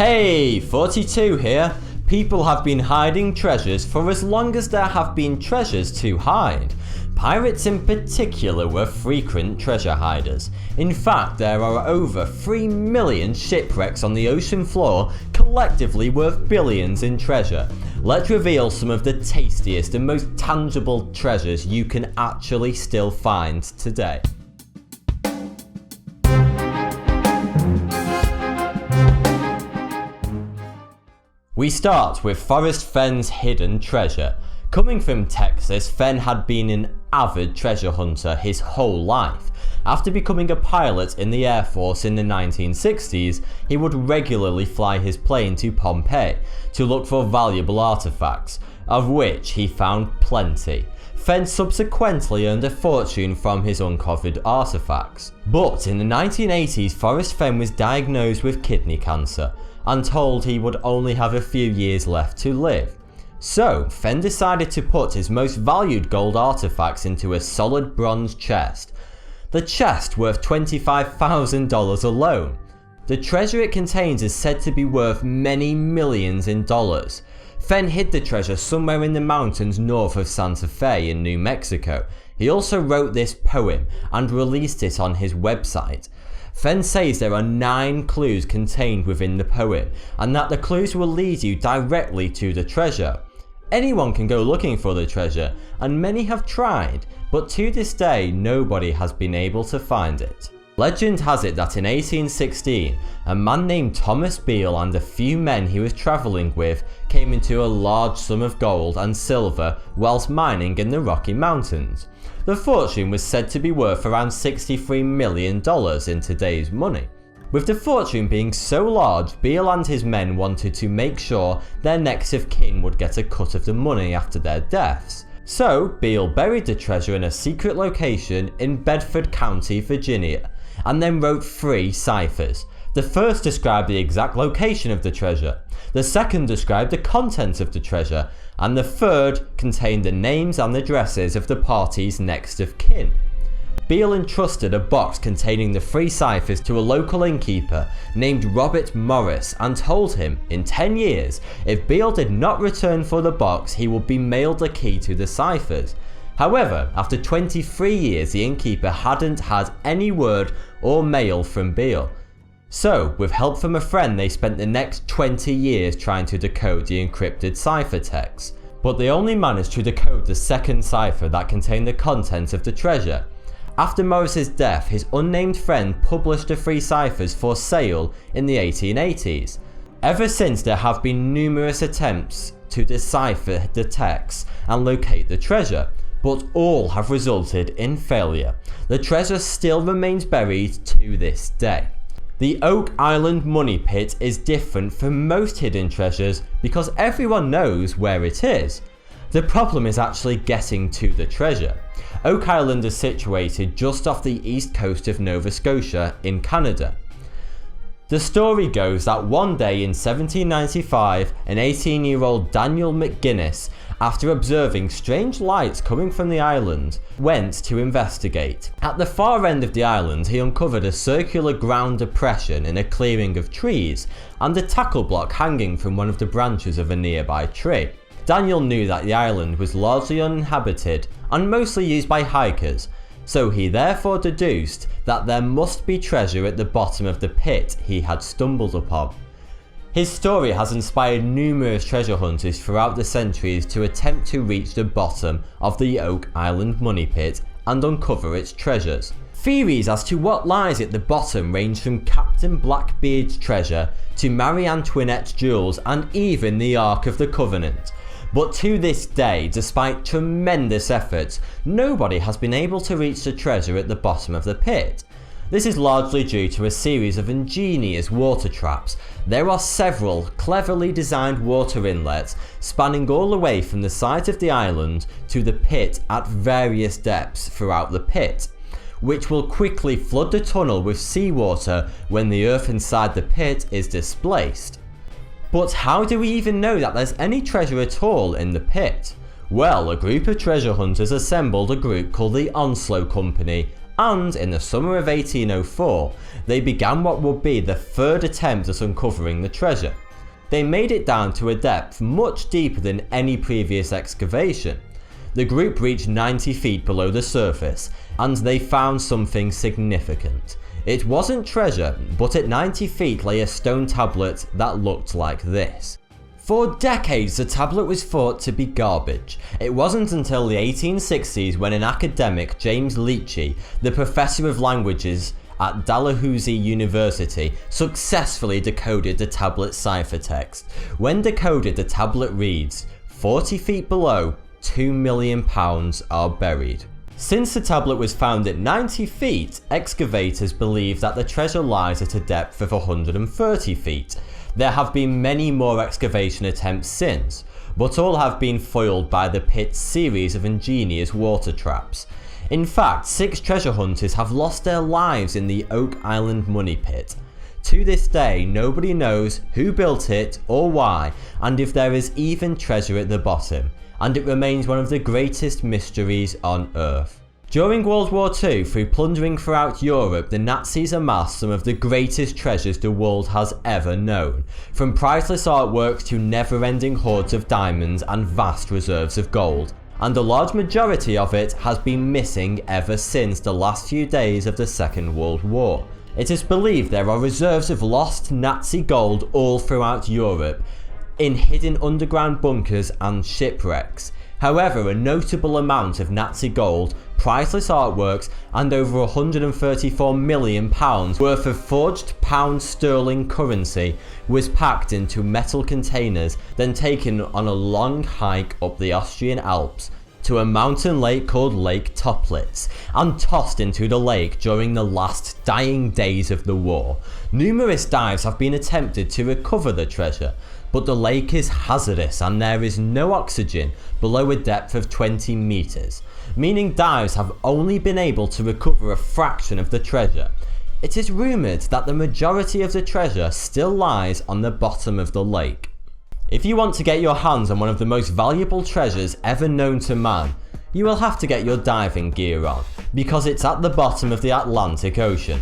Hey, 42 here. People have been hiding treasures for as long as there have been treasures to hide. Pirates in particular were frequent treasure hiders. In fact, there are over 3 million shipwrecks on the ocean floor, collectively worth billions in treasure. Let's reveal some of the tastiest and most tangible treasures you can actually still find today. We start with Forrest Fenn's hidden treasure. Coming from Texas, Fenn had been an avid treasure hunter his whole life. After becoming a pilot in the Air Force in the 1960s, he would regularly fly his plane to Pompeii to look for valuable artifacts, of which he found plenty. Fenn subsequently earned a fortune from his uncovered artifacts. But in the 1980s, Forrest Fenn was diagnosed with kidney cancer and told he would only have a few years left to live. So, Fenn decided to put his most valued gold artifacts into a solid bronze chest. The chest worth $25,000 alone. The treasure it contains is said to be worth many millions in dollars. Fenn hid the treasure somewhere in the mountains north of Santa Fe in New Mexico. He also wrote this poem and released it on his website. Fenn says there are 9 clues contained within the poem, and that the clues will lead you directly to the treasure. Anyone can go looking for the treasure, and many have tried, but to this day nobody has been able to find it. Legend has it that in 1816, a man named Thomas Beale and a few men he was travelling with came into a large sum of gold and silver whilst mining in the Rocky Mountains. The fortune was said to be worth around $63 million in today's money. With the fortune being so large, Beale and his men wanted to make sure their next of kin would get a cut of the money after their deaths. So, Beale buried the treasure in a secret location in Bedford County, Virginia, and then wrote 3 ciphers. The first described the exact location of the treasure, the second described the contents of the treasure, and the third contained the names and addresses of the party's next of kin. Beale entrusted a box containing the 3 ciphers to a local innkeeper named Robert Morris and told him, in 10 years, if Beale did not return for the box, he would be mailed a key to the ciphers. However, after 23 years, the innkeeper hadn't had any word or mail from Beale. So, with help from a friend, they spent the next 20 years trying to decode the encrypted ciphertext. But they only managed to decode the second cipher that contained the contents of the treasure. After Morris's death, his unnamed friend published the 3 ciphers for sale in the 1880s. Ever since, there have been numerous attempts to decipher the text and locate the treasure, but all have resulted in failure. The treasure still remains buried to this day. The Oak Island Money Pit is different from most hidden treasures because everyone knows where it is. The problem is actually getting to the treasure. Oak Island is situated just off the east coast of Nova Scotia in Canada. The story goes that one day in 1795, an 18-year-old Daniel McGuinness, after observing strange lights coming from the island, went to investigate. At the far end of the island, he uncovered a circular ground depression in a clearing of trees and a tackle block hanging from one of the branches of a nearby tree. Daniel knew that the island was largely uninhabited and mostly used by hikers, so he therefore deduced that there must be treasure at the bottom of the pit he had stumbled upon. His story has inspired numerous treasure hunters throughout the centuries to attempt to reach the bottom of the Oak Island Money Pit and uncover its treasures. Theories as to what lies at the bottom range from Captain Blackbeard's treasure to Marie Antoinette's jewels and even the Ark of the Covenant. But to this day, despite tremendous efforts, nobody has been able to reach the treasure at the bottom of the pit. This is largely due to a series of ingenious water traps. There are several cleverly designed water inlets spanning all the way from the side of the island to the pit at various depths throughout the pit, which will quickly flood the tunnel with seawater when the earth inside the pit is displaced. But how do we even know that there's any treasure at all in the pit? Well, a group of treasure hunters assembled a group called the ONSLOW Company and in the summer of 1804, they began what would be the third attempt at uncovering the treasure. They made it down to a depth much deeper than any previous excavation. The group reached 90 feet below the surface, and they found something significant. It wasn't treasure, but at 90 feet lay a stone tablet that looked like this. For decades, the tablet was thought to be garbage. It wasn't until the 1860s when an academic, James LEITCHI, the professor of languages at Dalhousie University, successfully decoded the tablet's ciphertext. When decoded, the tablet reads, 40 feet below, £2 million are buried. Since the tablet was found at 90 feet, excavators believe that the treasure lies at a depth of 130 feet. There have been many more excavation attempts since, but all have been foiled by the pit's series of ingenious water traps. In fact, 6 treasure hunters have lost their lives in the Oak Island money pit. To this day, nobody knows who built it or why, and if there is even treasure at the bottom, and it remains one of the greatest mysteries on Earth. During World War II, through plundering throughout Europe, the Nazis amassed some of the greatest treasures the world has ever known, from priceless artworks to never-ending hoards of diamonds and vast reserves of gold, and a large majority of it has been missing ever since the last few days of the Second World War. It is believed there are reserves of lost Nazi gold all throughout Europe, in hidden underground bunkers and shipwrecks. However, a notable amount of Nazi gold, priceless artworks, and over £134 million worth of forged pound sterling currency was packed into metal containers, then taken on a long hike up the Austrian Alps to a mountain lake called Lake Toplitz, and tossed into the lake during the last dying days of the war. Numerous dives have been attempted to recover the treasure, but the lake is hazardous and there is no oxygen below a depth of 20 meters, meaning dives have only been able to recover a fraction of the treasure. It is rumored that the majority of the treasure still lies on the bottom of the lake. If you want to get your hands on one of the most valuable treasures ever known to man, you will have to get your diving gear on, because it's at the bottom of the Atlantic Ocean.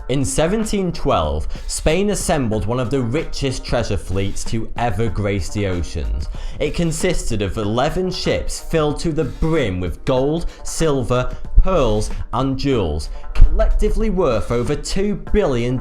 In 1712, Spain assembled one of the richest treasure fleets to ever grace the oceans. It consisted of 11 ships filled to the brim with gold, silver, pearls and jewels, collectively worth over $2 billion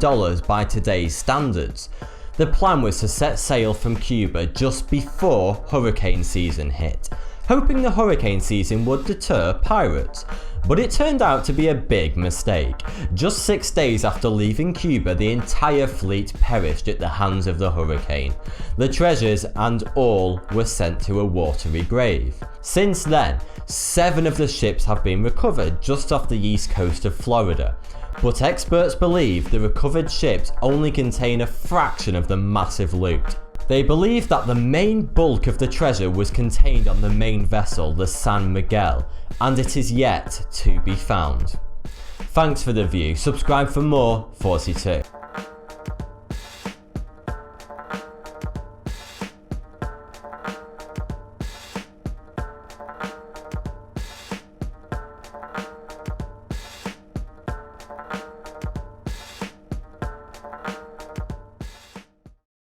by today's standards. The plan was to set sail from Cuba just before hurricane season hit, hoping the hurricane season would deter pirates. But it turned out to be a big mistake. Just 6 days after leaving Cuba, the entire fleet perished at the hands of the hurricane. The treasures and all were sent to a watery grave. Since then, 7 of the ships have been recovered just off the east coast of Florida. But experts believe the recovered ships only contain a fraction of the massive loot. They believe that the main bulk of the treasure was contained on the main vessel, the San Miguel, and it is yet to be found. Thanks for the view, subscribe for more 42.